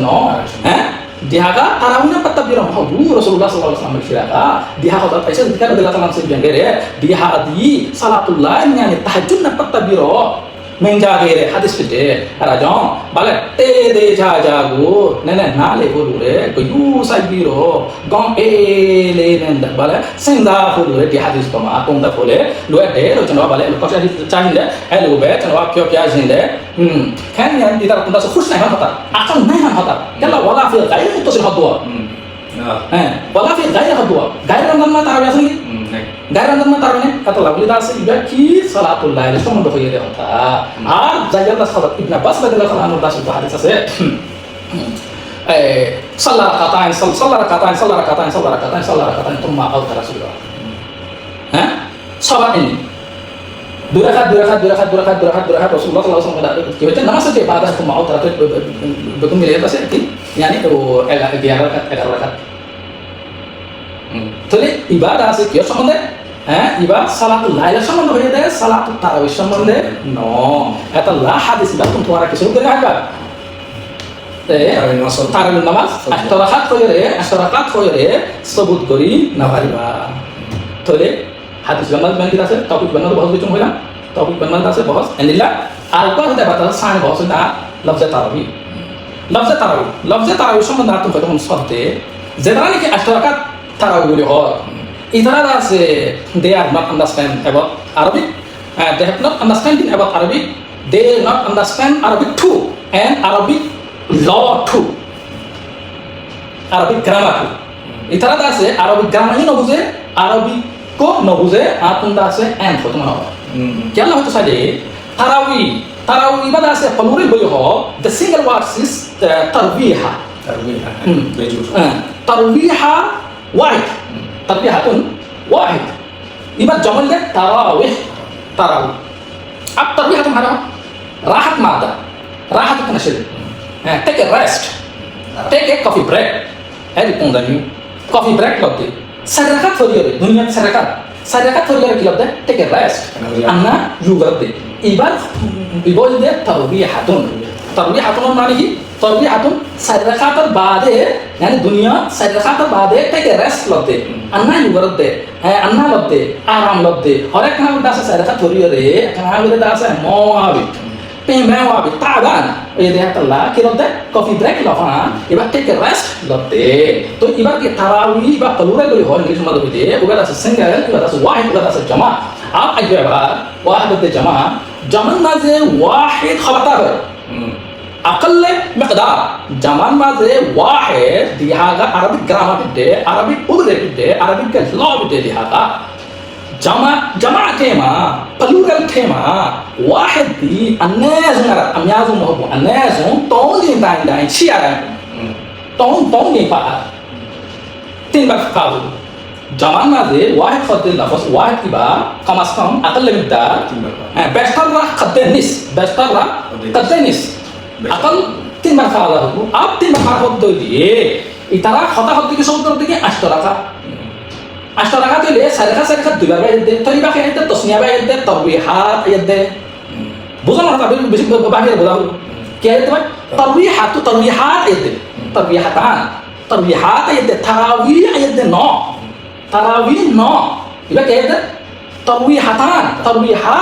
No, dihaga tarawihnya patah bilang dulu Rasulullah SAW bersyarakat diha kota Aisyah ketika adalah talang sebagainya diha di salatul lain yang tahajudnya patah biro menjaga hadis gede rajon balik de jago nene nale boleh kayu sai biro gong le nenda balik senda boleh di hadis pama atung dah boleh lu ada lu cendera balik lu kau hadis cahin deh lu bet cendera kau kaya deh kan yang tidak pun dah khusus naik hata akan naik hata kalau wala fil gair itu sih hadwa wala fil gair hadwa gair nama tarawih asli gair nama tarawihnya kata lah boleh dah sehingga ki salatul lail itu mendoa dia hata jaga dah sahabat Ibn Abbas radhiyallahu anhu dah sudah hadis saya salah rakatain thumma autar Rasulullah sahabat ini dua rakat Rasulullah SAW kita nama saja pada thumma autar betul milih apa sih yani itu 11 rakaat Tole ibadah sih kyo সম্বন্ধে ibadah salatul lail সম্বন্ধে হয়ে যায় salatul tarawih সম্বন্ধে no এটা লা হাদিস বা তুমি তোমার কিছু করে আসবা tarawih নামাজ আশরাকাত হয়ে সবুত করি না পারিবা তলে হাদিস বানাল বানি আছে টপিক বানাল বহুত কিছু হইলা টপিক বানাল আছে বহুত এনিলা আর কো হতে বাতা সান বহুত না লফজ তারাবি সম্বন্ধে তুমি কত শব্দে যেটা নাকি আশরাকাত tarawih or itara se they are not understand about Arabic they have not understanding about Arabic they not understand Arabic too and Arabic law too Arabic grammar too itara se Arabic grammar hi no buje Arabic ko no buje atun da se and ko tumana kya na hoto saje tarawih ibada se plural boli ho the single word is tarwiha tarwiha واحد تربيحة واحد يبقى الجمل ده تراويح अब तरबीह तुम्हारा राहत मादा राहत नशे take a rest take a coffee break هذه تنظني coffee break لابد سرقات فريرة دنيا سرقات فريرة كي لابد take a rest أنا يوغرد يبقى ده تربيحة معنى هي تربيحة سرقات بعده يعني دنيا سرقات بعده take a rest لابد أنا يوغرد أنا لابد آرام لابد هراك كنا بدأ سرقات فريرة كنا بدأ سماوي Pembawa taban, dia telah kira coffee break lah, ibarat take a rest, lotte. To ibarat kita tarawih, ibarat keluar dari hall ni semua tu dia, ibarat single, ibarat wahid, ibarat jamaah. Apa aja ibarat wahid itu jamaah. Zaman maze wahid khabatar. أقل مقدار zaman maze wahid dia agak Arabic grammar dia, Arabic urut dia, Arabic law dia agak. جماعة تيما plural تيما واحد دي الناس نرى الناس مهبو الناس توني داين شيئا توني بقى تين بقى جماعة ماذا واحد خد النفس واحد يبقى كم أسكم أقل مقدار بشترى قد النس أقل تين بقى هذا أب تين بقى خد دي إترا خطأ دي كسر دي أشتراك أشتراكات اللي سرقة دبر بعيد تريبا خير ده تصنيع بعيد ده ترويحات بعيد ده بوزن هذا بس بباهي بوزن كيا ده ترويحات بعيد ده ترويحات بعيد ده تراويح بعيد ده تراويح يبقى كيا ده ترويحات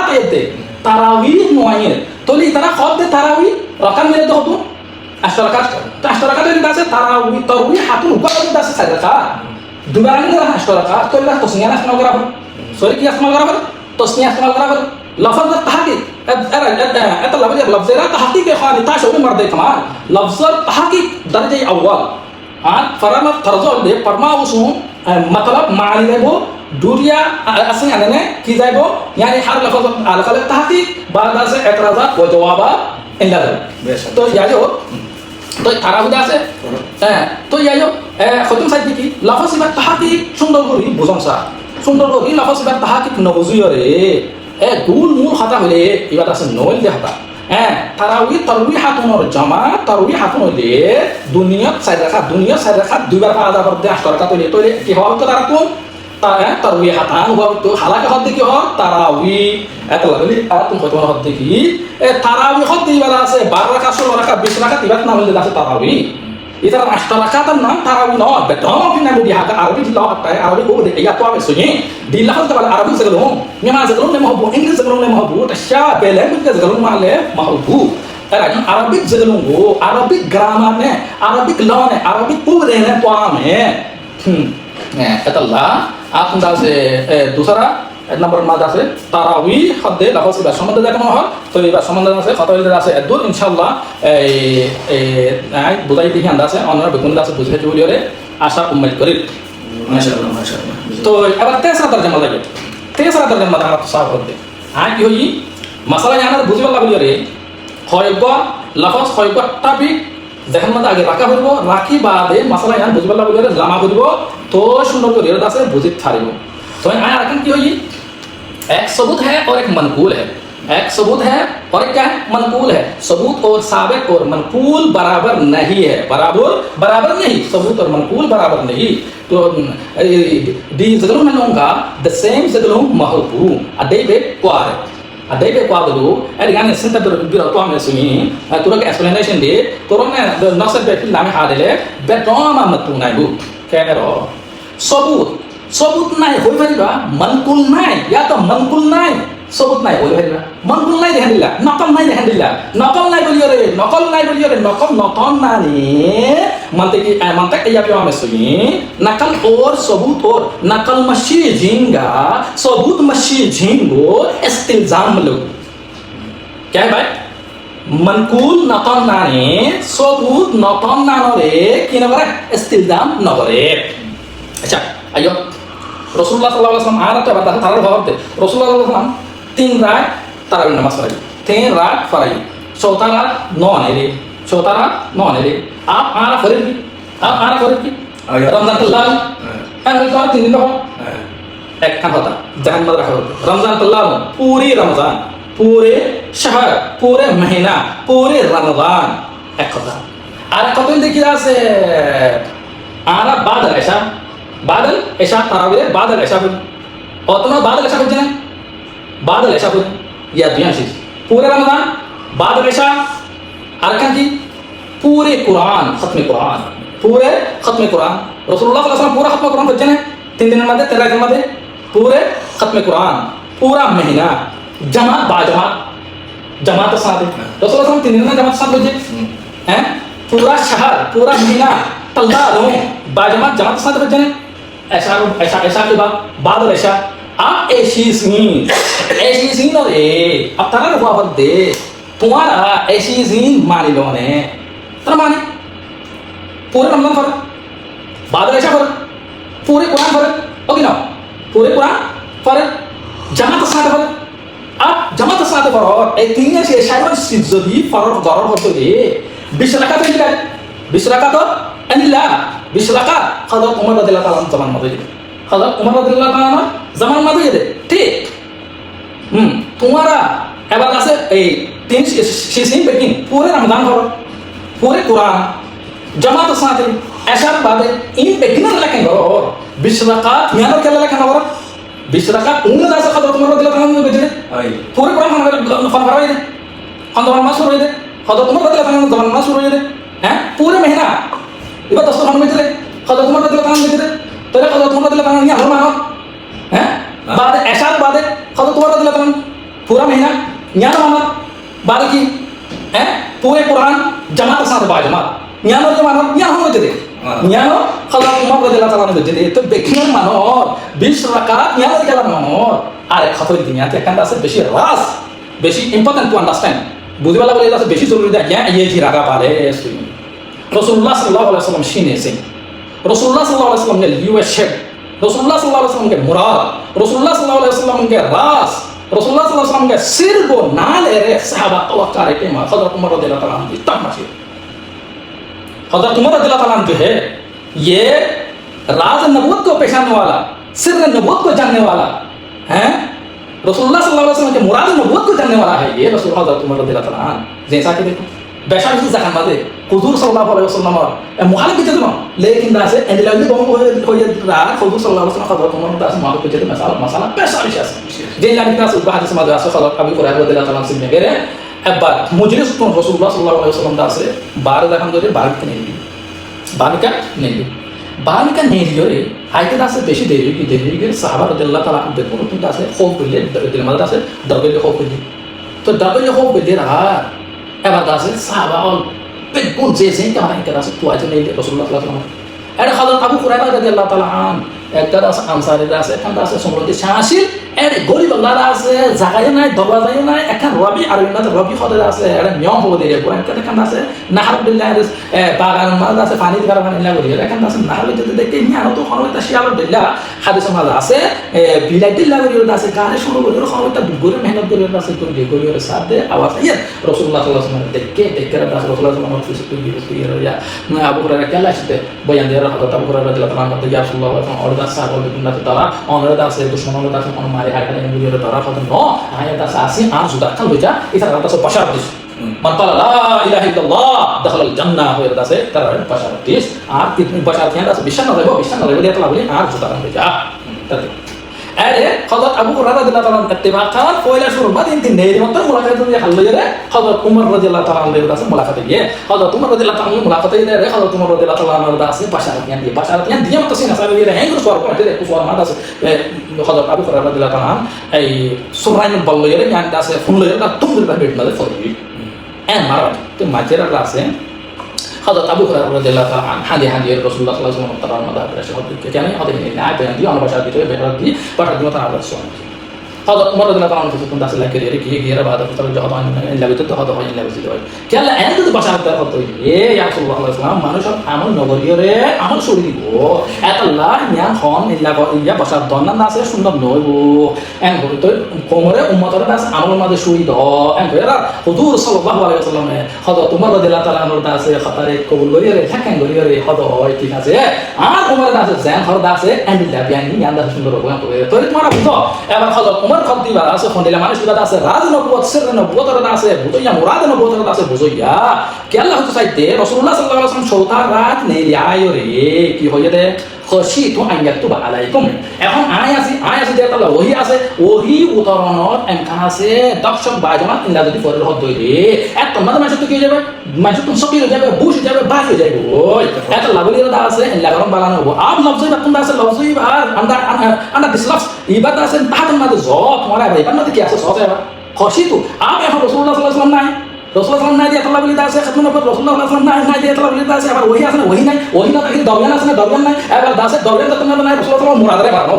بعيد ده تراويح نوعين تولي ترى خد ده تراويح رقم من ده هو أشتراكات اللي ده ترويحات وقت ده سرقة دوباره نداره اشتراكات تو لا تصنيع استعمال غرابه سوري كي استعمال غرابه تصنيع استعمال غرابه لفظ التحقيق لفظ التحقيق يا اخواني تاشو مرضي كمان لفظ التحقيق درجه اول فرما ترجو دي فرما وسو मतलब मानी जाएगो दूरिया असली आने की जाएगो यानी हर लफ्ज अलग अलग तहकीक बाद से एतराज़ात व जवाब इंदा तो याजो तो ताराहुदा से तो यायो खतम साइड की लफ्ज इबार तहकीक सुंदर करी बुझनसा सुंदर करी लफ्ज इबार तहकीक नबुझियरे गुल मूल खाता हले इबार আছে নল দে হাতা তারাউইহাতুনর জামা তারাউইহাতুন হইলে দুনিয়াত চাই রাখা দুইবার পাওয়া যাবার দে আষ্টরকা তৈলে কি হওয়া তো তারা কোন তারাউইহাতান হওয়া তো হালাকা হদ কি হওয়া তারাউই এত লাগলি আর তুমি কত হদ কি তারাউই হদ দিবার আছে 12 রাকাত 16 রাকাত 20 রাকাত ইবাত নাম হইলে আছে তারাউই Ita ashtarakatan nam tarawih no, betul kita mau dihajar Arabi di lawan tay Arabi ko de iya to ame sunyi di lawan ka Arabi segalong memang segalong le mahubu English segalong le mahubu tasya bele ka segalong male mahubu Arabi Arabic segalong go Arabic grammar ne Arabic law ne Arabic pure ne to ame kata Allah आप से दूसरा number मादा से तारावी हद लाहौर से संबंध देखना हो तो ये संबंध से खतरे से दूर इंशाल्लाह बुझाई दी अंदाज से और बिकुंदा से बुझे जो लियो आशा उम्मीद करी माशाअल्लाह माशाअल्लाह तो अब तीसरा तर्जुमा लगे तीसरा तर्जुमा था तो साफ होते आज यो ही मसला यहाँ बुझे वाला बोलियो रे खयबा लाहौर खयबा टॉपिक जहन में आगे रखा हुआ राखी बादे मसला यहाँ बुझे वाला बोलियो रे लामा बुझबो तो सुंदर को रेदा से बुझित थारिबो तो आया रखन की होगी एक सबूत है और एक मनकूल है एक सबूत है और एक क्या है मनकूल है सबूत और साबित और मनकूल बराबर नहीं है बराबर नहीं सबूत और मनकूल बराबर नहीं तो दी ज़गलुम नोंगा द सेम ज़गलुम महबू अदेबे क्वार अदेबे क्वार दो एरिगाने सेंटर दो बिरो तो हमें सुनी तुरंत एक्सप्लेनेशन दे तुरंत नौसर पे फिर लामे हादले बेटोमा मतु नाइबू कहने रो सबूत नहीं होई परिबा मनकुल नहीं या तो मनकुल नहीं सबूत नहीं होई परिबा मनकुल नहीं देहन दिला नकल नहीं बोलियो रे नकल नतन नानी मनते के या पे हमें सुनी नकल और सबूत और नकल मशी झिंगा सबूत मशी झिंगो इस्तिल्जाम लो क्या है भाई मनकुल नतन नानी सबूत नतन नानो रे कि न करे इस्तिल्जाम न करे अच्छा ayo Rasulullah sallallahu alaihi wasallam ada apa tarar bahwa Rasulullah sallallahu alaihi wasallam 3 रात tarawih namaz पढ़ी 3 रात पढ़ी चौथा रात 9 ने आप आरा फरीद की रमजान तल्ला अरे तो 3 दिन हो एक kan होता जहन में रखा होता रमजान तल्ला पूरी रमजान पूरे शहर पूरे महीना पूरे रमजान एक होता आरा कतन देखिए से आरा बादल ऐसा तारावी बादल ऐसा फिर और तुम्हारा बादल ऐसा फिर बादल ऐसा फिर या दुनिया चीज पूरे रमजान बादल ऐसा अरकान की पूरे कुरान खत्म कुरान रसूलुल्लाह सल्लल्लाहु अलैहि वसल्लम पूरा खत्म कुरान बच्चे 3 दिन में 13 दिन में पूरे खत्म कुरान पूरा महीना जमात साथ रसूलुल्लाह 3 दिन में जमात साथ बच्चे हैं पूरा शहर पूरा महीना तल्ला दो बाजमात जमात साथ बच्चे ऐसा के बाद बादल ऐसा आप ऐसी सीन और अब तरह हुआ पर दे तुम्हारा ऐसी सीन मानी लो ने तर माने पूरे रमजान फर बादल ऐसा फर पूरे कुरान फर ओके ना पूरे कुरान फर जमात साथ फर अब जमात साथ फर और एक तीन से शायद सिद्धि फर गौर होते दे 20 रकात तो अनिला 20 रकात हज़रत उमर रज़ियल्लाहु ताला अन्हु zaman मदे हज़रत उमर रज़ियल्लाहु ताला अन्हु zaman मदे दे ठीक तुम्हारा इबादत से 3 शीशीं बेकिन पूरे रमजान भर पूरे कुरान जमात साथ ऐसा बात है इन बेकिन लखन और 20 रकात यानो क्या लखन और 20 रकात उन दास हज़रत उमर रज़ियल्लाहु ताला अन्हु बेचे पूरे कुरान फरमाए दे हम zaman masuk दे हज़रत उमर रज़ियल्लाहु ताला zaman masuk दे हैं पूरे महीना इबा दस्तूर हम बेचे हज़रत उमर रज़ियल्लाहु ताला बेचे तेरे हज़रत उमर रज़ियल्लाहु ताला यहाँ मानो हैं बाद ऐसा बाद हज़रत उमर रज़ियल्लाहु ताला पूरा महीना यहाँ मानो बाद की हैं पूरे कुरान जमात साथ बाजमात यहाँ जो मानो यहाँ हम बेचे यहाँ हज़रत उमर रज़ियल्लाहु ताला बेचे तो देखने मानो 20 रकात यहाँ क्या मानो अरे खतरे दुनिया के कंधा से बेशी important to understand बुद्धि वाला बोले बेशी जरूरी है क्या ये जी रागा पाले रसूलुल्लाह सल्लल्लाहु अलैहि वसल्लम शीने से रसूलुल्लाह सल्लल्लाहु अलैहि वसल्लम के लिए शेप रसूलुल्लाह सल्लल्लाहु अलैहि वसल्लम के मुराद रसूलुल्लाह सल्लल्लाहु अलैहि वसल्लम के रास रसूलुल्लाह सल्लल्लाहु अलैहि वसल्लम के सिर को नाले रे सहाबा तवक्का रे के हज़रत उमर रज़ियल्लाहु ताला अन्हु इतना मशहूर हज़रत उमर रज़ियल्लाहु ताला अन्हु है ये राज नबूवत को पहचानने वाला सिर नबूवत को जानने वाला हैं रसूलुल्लाह सल्लल्लाहु अलैहि वसल्लम के मुराद नबूवत को जानने वाला है ये रसूल हज़रत उमर रज़ियल्लाहु ताला अन्हु जैसा कि देखो बेशक इस जगह में हुजूर सल्लल्लाहु अलैहि वसल्लम मुखालिफ के जदमा लेकिन दासे एंडलागी बम हो ये रात हुजूर सल्लल्लाहु अलैहि वसल्लम हज़रत उमर दास मालूम के जदमा मसाला पैसा विशेष जे लागी दास उबाह से मादर से हज़रत अबू हुरैरा रज़ियल्लाहु ताला से मेरे अब मुजलिस तो रसूलुल्लाह सल्लल्लाहु अलैहि वसल्लम दास 12 हम जो 12 के नहीं বালিকা নেলি বালিকা নেলিওরে হাইতে আছে বেশি দেরি কি দেরি কি সাহাবা রাদিয়াল্লাহু তাআলা আনহু দেখুন কিন্তু আছে খৌফ করলে দিল মাঝে আছে দরগলে খৌফ করলে তো দরগলে খৌফ করলে এবার আছে সাহাবা অল বেগুন যে কেমন একটা আছে তো আছে নেলি রাসূলুল্লাহ সাল্লাল্লাহু আলাইহি ওয়াসাল্লাম এটা হযরত আবু হুরায়রা রাদিয়াল্লাহু তাআলা আন একটা আছে আনসারীরা আছে একটা আছে সমৃদ্ধি শাসিল এর গরিব আল্লাহরা আছে জায়গায় নাই দরওয়াজায় নাই একটা রবি আর একটা রবি খদের আছে এটা নিয়ম হবো দিয়ে কোরআন কাতে কান আছে নাহারুল্লাহ বাগান মাছ আছে পানি দিবার পানি লাগো দিয়ে এখান আছে নাহারুল্লাহ দেখে নি আর তো খনটা শিয়ালুল্লাহ হাদিস মাঝ আছে বিলাইতে লাগো দিয়ে আছে গানে শুরু করে খনটা গরে মেহনত করে আছে গরে সাথে আওয়াজ ইয়া রাসূলুল্লাহ সাল্লাল্লাহু আলাইহি ওয়াসাল্লাম দেখে রাসূলুল্লাহ সাল্লাল্লাহু আলাইহি ওয়াসাল্লাম ইয়া আবু হুরায়রা কেলা আসতে বয়ান দিয়ে হযরত আবু হুরায়রা রাদিয়াল্লাহু তাআলা আনহু ইয়া রাসূলুল্লাহ অর্ডার সাহাবা বিকুন্নাত তারা অনরদ আছে দুশমনরদ আছে কোন মারি হাইকানে নিয়ে তারা কথা ন আয়াত আছে আসি আর জুদা খান লইজা এটা তারা পাশার দিস মান ক্বালা লা ইলাহা ইল্লাল্লাহ দাখালাল জান্নাহ হয়ে আছে তারা পাশার দিস আর কিতনি পাশার থিয়া আছে বিশ্বাস না দেব দিয়ে তালা বলি আর জুদা খান লইজা তাতে আরে হযরত আবু হুরায়রা রাদিয়াল্লাহু তাআলা ইত্তিবা খান পয়লা শুরু বাদিন তিন নেই মত মুলাকাত দিয়ে হাল লইয়া হযরত উমর রাদিয়াল্লাহু তাআলা আনহু আছে মুলাকাতে গিয়ে হযরত উমর রাদিয়াল্লাহু তাআলা মুলাকাতে দিয়ে হযরত উমর রাদিয়াল্লাহু তাআলা আনহু আছে পাশার দিয়ে মত সিনা সাহেব দিয়ে হেন করে সওয়াল করে কুসওয়াল মাদ আছে হযরত আবু হুরায়রা রাদিয়াল্লাহু তাআলা এই সুরাইন বল লইয়া জ্ঞান আছে ফোন লইয়া তুম করে বেট মাঝে ফরবি মারাত তো মাঝেরা আছে হযরত আবু হুরায়রা রাদিয়াল্লাহু তাআলা হাদি রাসূলুল্লাহ সাল্লাল্লাহু আলাইহি ওয়াসাল্লাম তাআলা মাদা প্রেসে হতে কেন হতে নেই না বয়ান দিয়ে আমরা বাসা দিতে বেটার দিয়ে বাসা দিয়ে তারা আবার শোনা হযরত উমর রাদিয়াল্লাহু তাআলা কিছু কোন দাসলা করে গিয়ে বাদ করে যখন লাগতে তো হতে হয় লাগতে হয় কেন এত তো বাসা হতে হতে ইয়া রাসূলুল্লাহ সাল্লাল্লাহু আলাইহি ওয়াসাল্লাম মানুষ আমল নগরীরে আমল ছড়ি দিব এত আল্লাহ নিয়ান হন ইয়া বাসা দন্না আছে সুন্দর নইব এন তো কোমরে উম্মতের দাস আমল মাঝে শুই দ এন কইরা হুজুর সাল্লাল্লাহু আলাইহি ওয়াসাল্লাম হযরত উমর রাদিয়াল্লাহু তাআলা আনহু দাসে খাতারে কবুল করিরে থাকেন করিরে হদ হয় ঠিক আছে আর উমর দাসে জান হর দাসে এন লাবিয়ানি নিয়ান দাস সুন্দর বয়ান করে তোরে তোমার বুঝো এবার হযরত উমর খতিবা আছে ফন্দিলা মানুষ বিবাদ আছে রাজ নবুয়ত সির নবুয়তর আছে বুঝইয়া মুরাদ নবুয়তর আছে বুঝইয়া কে আল্লাহ তো চাইতে রাসূলুল্লাহ সাল্লাল্লাহু আলাইহি ওয়াসাল্লাম সৌতা রাত নেই আয় রে কি হইয়া দে খশিতু আন ইয়াকতুবা আলাইকুম এখন আয় আছে যে তাআলা ওহী আছে ওহী উতরণর এমকান আছে দক্ষক বাজমা ইল্লা যদি পরের হদ দইরে এত মানুষ তো কি যাবে মানুষ তো সকিল যাবে বুশ যাবে বাহ হয়ে যাবে ওই এত লাগলির দা আছে ইল্লা গরম বালানো হবো আব লফজ বা কোন আছে লফজ আর আন্ডার দিস লফজ ইবাদত আছে তাহাত মাঝে জত মারা ভাই বান্না কি আছে সহজ হবে খশিতু আব এখন রাসূলুল্লাহ সাল্লাল্লাহু আলাইহি ওয়াসাল্লাম নাই রাসূলুল্লাহ সাল্লাল্লাহু আলাইহি ওয়াসাল্লাম বলি দাসে খতম না রাসূলুল্লাহ সাল্লাল্লাহু আলাইহি ওয়াসাল্লাম নাই দিয়ে তাআলা বলি দাসে আবার ওহী আছে ওহী না তাকে দরজান আছে না দরজান নাই এবার দাসে দরজান তো না রাসূলুল্লাহ সাল্লাল্লাহু আলাইহি ওয়াসাল্লাম মুরাদরে বানো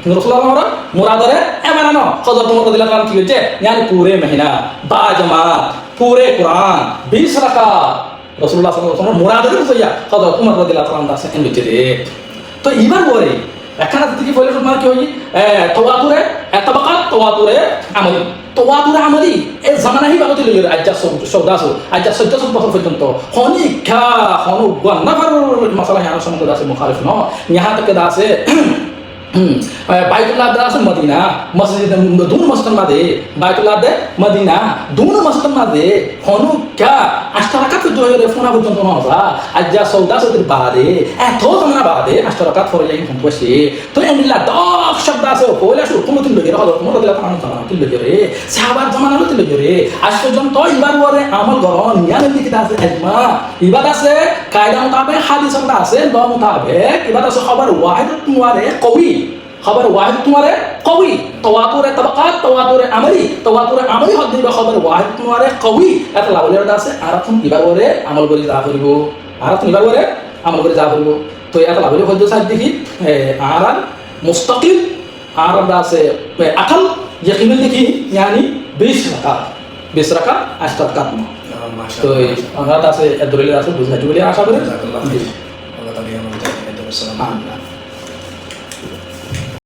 রাসূলুল্লাহ মুরাদরে এবার না হযরত উমর রাদিয়াল্লাহু তাআলা কি হচ্ছে यानी पूरे महीना बा जमात पूरे कुरान 20 রাকাত রাসূলুল্লাহ সাল্লাল্লাহু আলাইহি ওয়াসাল্লাম মুরাদরে কইয়া হযরত উমর রাদিয়াল্লাহু তাআলা দাসে এন বিচে তো এবার বলে এখানে থেকে বলে তোমার কি হই তাওয়াতুরে তাবাকাত তাওয়াতুরে আমলি এই জামানাহি বাবতি লইলে আজ্জা সৌদাসু আজ্জা 14 বছর পর্যন্ত হনিকা হনু গন্নাফার মাসালা ইয়ার সম্বন্ধে আছে মুখালিফ ন ইহা তক দাসে বাইতুল্লাহ দাস মদিনা মসজিদ দুন মসজিদ মাঝে বাইতুল্লাহ দে মদিনা দুন মসজিদ মাঝে হনু কা আশরাকাত জয়রে ফোনা পর্যন্ত নজা আজ্জা সৌদাসুর বাদে এত জামানা বাদে আশরাকাত ফরে যাই ফোন বসে তো এন্ডিলা দক শব্দ আছে পয়লা শুরু কোন তিন লগে হলো কোন দিলা কারণ জানা তিন লগে রে সাহাবার জামানা তিন লগে রে আজ পর্যন্ত ইবার ওরে আমল গরন নিয়ান দিকে আছে আজমা ইবাদ আছে কায়দা মোতাবেক হাদিস আছে দ মোতাবেক ইবাদ আছে খবর ওয়াহিদ তুমারে কবি خبر واحد تمہارے قوی تواتر طبقات تواتر عملی হদ দিবা খবর ওয়াহিদ তোমারে কওয়ি এত লাভলের দাসে আরাতুন ইবার ওরে আমল করি যা করিব আরাতুন ইবার ওরে আমল করি যা করিব তো এত লাভলে হদ সাথ দেখি আরান মুস্তাকিল আরান দাসে আকল ইয়াকিন দেখি यानी 20 রাকাত 8 রাকাত তো আমরা দাসে দলিল আছে বুঝাই বলে আশা করি আল্লাহ তাআলা আমাদের